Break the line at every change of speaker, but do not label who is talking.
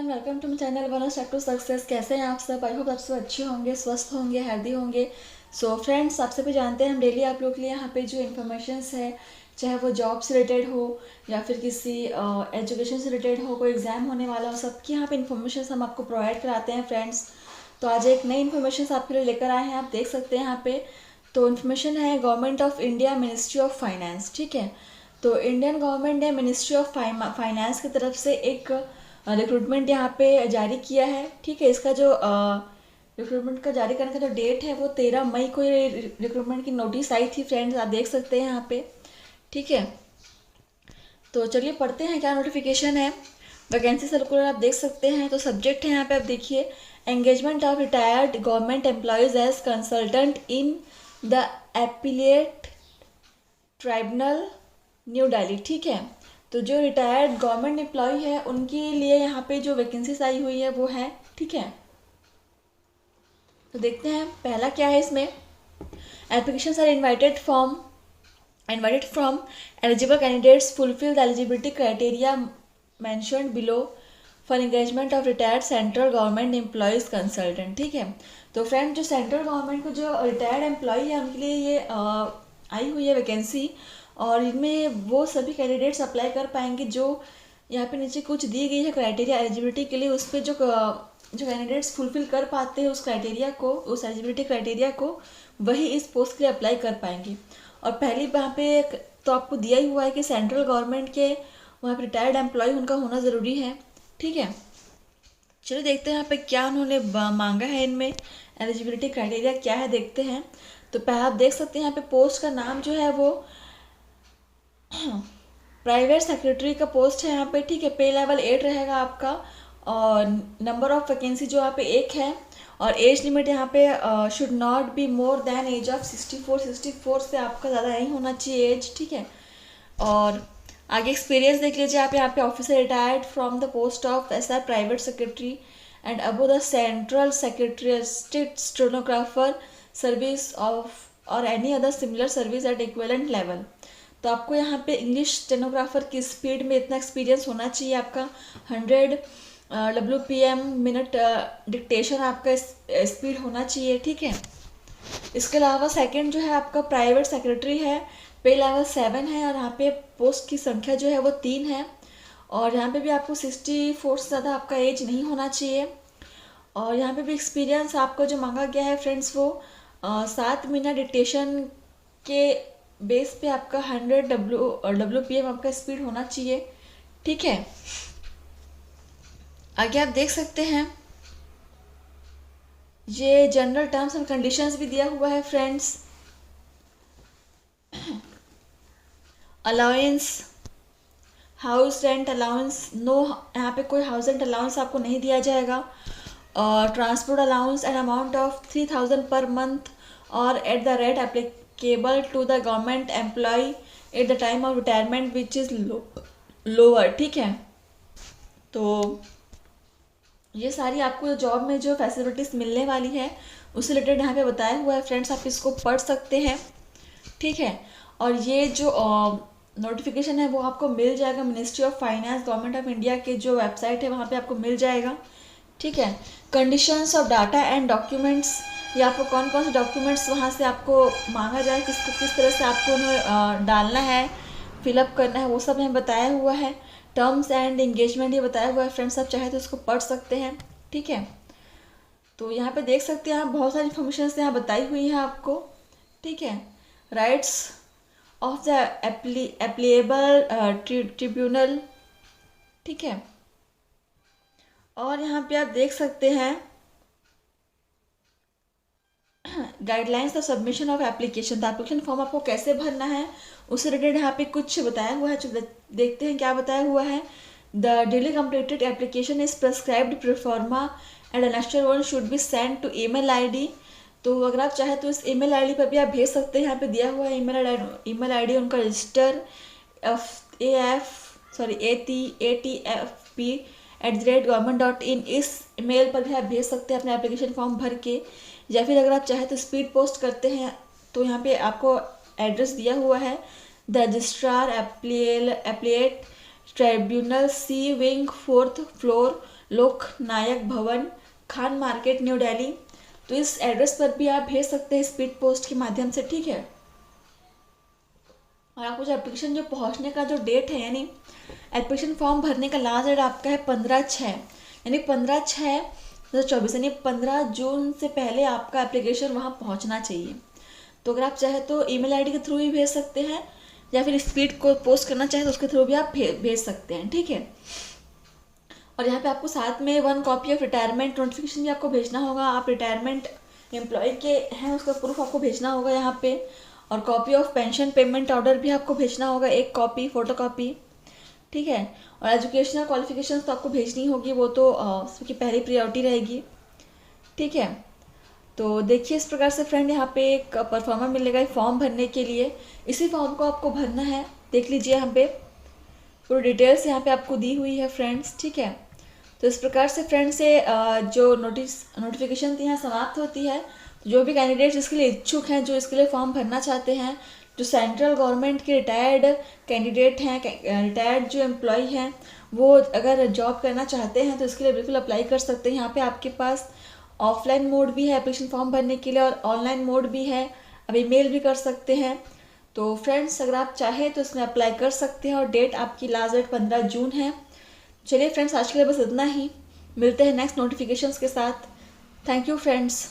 Everyone, welcome to my channel one step to success. कैसे हैं आप सब? आई होप आप सब अच्छे होंगे, स्वस्थ होंगे, हेल्दी होंगे। सो फ्रेंड्स, आप सभी जानते हैं हम डेली आप लोग के लिए यहाँ पे जो इन्फॉर्मेशंस है, चाहे वो जॉब से रिलेटेड हो या फिर किसी एजुकेशन से रिलेटेड हो, कोई एग्ज़ाम होने वाला हो, सबकी यहाँ पे इन्फॉर्मेशन हम आपको प्रोवाइड कराते हैं फ्रेंड्स। तो आज एक नई इन्फॉर्मेशन आपके लिए लेकर आए हैं, आप देख सकते हैं यहाँ पे। तो इन्फॉर्मेशन है government of India, ministry of finance. ठीक है, तो इंडियन गवर्नमेंट ने मिनिस्ट्री ऑफ फाइनेंस की तरफ से एक रिक्रूटमेंट यहाँ पे जारी किया है। ठीक है, इसका जो रिक्रूटमेंट का जारी करने का जो डेट है वो 13 मई को ये रिक्रूटमेंट की नोटिस आई थी फ्रेंड्स, आप देख सकते हैं यहाँ पे। ठीक है, तो चलिए पढ़ते हैं क्या नोटिफिकेशन है। वैकेंसी सर्कुलर आप देख सकते हैं। तो सब्जेक्ट है यहाँ पे, आप देखिए, engagement of retired government employees as consultant in the appellate tribunal, new Delhi. ठीक है, तो जो रिटायर्ड गवर्नमेंट एम्प्लॉय है उनके लिए यहाँ पे जो वैकेंसीज आई हुई है वो है। ठीक है, तो देखते हैं पहला क्या है इसमें। Applications are invited from eligible candidates fulfil the eligibility criteria mentioned below for engagement of retired central government employees consultant. ठीक है, तो फ्रेंड जो सेंट्रल गवर्नमेंट को जो रिटायर्ड एम्प्लॉय है उनके लिए ये आई हुई है वैकेंसी, और इनमें वो सभी कैंडिडेट्स अप्लाई कर पाएंगे जो यहाँ पे नीचे कुछ दी गई है क्राइटेरिया एलिजिबिलिटी के लिए। उस पर जो कैंडिडेट्स फुलफिल कर पाते हैं उस क्राइटेरिया को, उस एलिजिबिलिटी क्राइटेरिया को, वही इस पोस्ट के लिए अप्लाई कर पाएंगे। और पहली वहाँ पे तो आपको दिया ही हुआ है कि सेंट्रल गवर्नमेंट के वहाँ पर रिटायर्ड एम्प्लॉय उनका होना ज़रूरी है। ठीक है, चलिए देखते हैं यहाँ पे क्या उन्होंने मांगा है, इनमें एलिजिबिलिटी क्राइटेरिया क्या है, देखते हैं। तो पहले आप देख सकते हैं यहाँ पे पोस्ट का नाम जो है वो प्राइवेट सेक्रेटरी का पोस्ट है यहाँ पे। ठीक है, पे लेवल 8 रहेगा आपका, और नंबर ऑफ वैकेंसी जो यहाँ पे एक है, और एज लिमिट यहाँ पे should not be more than age of 64 से आपका ज़्यादा नहीं होना चाहिए एज। ठीक है, और आगे एक्सपीरियंस देख लीजिए आप यहाँ पे, officer retired from the post of SR private secretary and above the central secretary stenographer service of और any other similar service at equivalent level. तो आपको यहाँ पे इंग्लिश स्टेनोग्राफर की स्पीड में इतना एक्सपीरियंस होना चाहिए आपका, 100 WPM मिनट डिक्टेशन आपका स्पीड होना चाहिए। ठीक है, इसके अलावा सेकंड जो है आपका प्राइवेट सेक्रेटरी है, पे लेवल 7 है, और यहाँ पे पोस्ट की संख्या जो है वो 3 है, और यहाँ पे भी आपको 64 से ज़्यादा आपका एज नहीं होना चाहिए। और यहाँ पे भी एक्सपीरियंस आपको जो मांगा गया है फ्रेंड्स वो 7 मिनट डिक्टेशन के बेस पे आपका 100 WPM आपका स्पीड होना चाहिए। ठीक है, आगे आप देख सकते हैं ये जनरल टर्म्स एंड कंडीशंस भी दिया हुआ है friends. Allowance, house rent allowance no, यहाँ पे कोई हाउस रेंट अलाउंस आपको नहीं दिया जाएगा। और transport allowance and amount of 3000 per month और at the rate applicable to the government employ at the time of retirement which is lower. ठीक है, तो ये सारी आपको जॉब में जो फैसिलिटीज़ मिलने वाली है उससे रिलेटेड यहाँ पे बताया हुआ है फ्रेंड्स, आप इसको पढ़ सकते हैं। ठीक है, और ये जो नोटिफिकेशन है वो आपको मिल जाएगा ministry of finance government of India के जो वेबसाइट है वहाँ पे आपको मिल जाएगा। ठीक है, conditions of data and documents, ये आपको कौन कौन से डॉक्यूमेंट्स वहाँ से आपको मांगा जाए, किस तरह से आपको उन्हें डालना है, फिलअप करना है, वो सब यहाँ बताया हुआ है। टर्म्स एंड एंगेजमेंट ये बताया हुआ है फ्रेंड्स, आप चाहे तो इसको पढ़ सकते हैं। ठीक है, तो यहाँ पे देख सकते हैं आप बहुत सारी इन्फॉर्मेशन यहाँ बताई हुई है आपको। ठीक है, राइट्स ऑफ द एप्लीएबल ट्रिब्यूनल। ठीक है, और यहाँ पे आप देख सकते हैं guidelines the submission of application, तो एप्लीकेशन फॉर्म आपको कैसे भरना है उससे रिलेटेड यहाँ पे कुछ बताया हुआ है। देखते हैं क्या बताया हुआ है। The daily completed application is prescribed proforma and annexure one should be send to email ID. तो अगर आप चाहें तो इस ईमेल आईडी पर भी आप भेज सकते हैं, यहाँ पे दिया हुआ है ईमेल आईडी उनका रजिस्टर atfp@government.in, इस ईमेल पर भी आप भेज सकते हैं अपने एप्लीकेशन फॉर्म भर के। या फिर अगर आप चाहें तो स्पीड पोस्ट करते हैं तो यहाँ पे आपको एड्रेस दिया हुआ है, the registrar appellate tribunal, C wing, 4th floor, Lok Nayak भवन, खान मार्केट, न्यू दिल्ली। तो इस एड्रेस पर भी आप भेज सकते हैं स्पीड पोस्ट के माध्यम से, ठीक है। और आपको जो एप्लीकेशन जो पहुंचने का जो डेट है, यानी एप्लीकेशन फॉर्म भरने का लास्ट डेट आपका है 15/6, यानी 15/6/2024, यानी 15 जून से पहले आपका एप्लीकेशन वहाँ पहुँचना चाहिए। तो अगर आप चाहे तो ईमेल आईडी के थ्रू भी भेज सकते हैं, या फिर स्पीड को पोस्ट करना चाहें तो उसके थ्रू भी आप भेज सकते हैं, ठीक है। और यहाँ पे आपको साथ में 1 कॉपी ऑफ रिटायरमेंट नोटिफिकेशन भी आपको भेजना होगा। आप रिटायरमेंट एम्प्लॉय के हैं, उसका प्रूफ आपको भेजना होगा यहाँ पे। और copy of pension payment order भी आपको भेजना होगा, 1 कॉपी फोटो कॉपी, ठीक है। और एजुकेशनल क्वालिफिकेशंस तो आपको भेजनी होगी, वो तो उसकी पहली प्रायोरिटी रहेगी, ठीक है। तो देखिए इस प्रकार से फ्रेंड यहाँ पे एक परफॉर्मा मिलेगा फॉर्म भरने के लिए। इसी फॉर्म को आपको भरना है, देख लीजिए यहाँ पे पूरी डिटेल्स यहाँ पे आपको दी हुई है फ्रेंड्स, ठीक है। तो इस प्रकार से फ्रेंड से जो नोटिफिकेशन थी यहाँ समाप्त होती है। तो जो भी कैंडिडेट्स इसके लिए इच्छुक हैं, जो इसके लिए फॉर्म भरना चाहते हैं, जो सेंट्रल गवर्नमेंट के रिटायर्ड कैंडिडेट हैं, रिटायर्ड जो एम्प्लॉय हैं, वो अगर जॉब करना चाहते हैं तो इसके लिए बिल्कुल अप्लाई कर सकते हैं। यहाँ पे आपके पास ऑफलाइन मोड भी है एप्लीकेशन फॉर्म भरने के लिए, और ऑनलाइन मोड भी है, अब ईमेल भी कर सकते हैं। तो फ्रेंड्स अगर आप चाहें तो इसमें अप्लाई कर सकते हैं, और डेट आपकी लास्ट डेट 15 जून है। चलिए फ्रेंड्स आज के लिए बस इतना ही, मिलते हैं नेक्स्ट नोटिफिकेशंस के साथ। Thank you friends.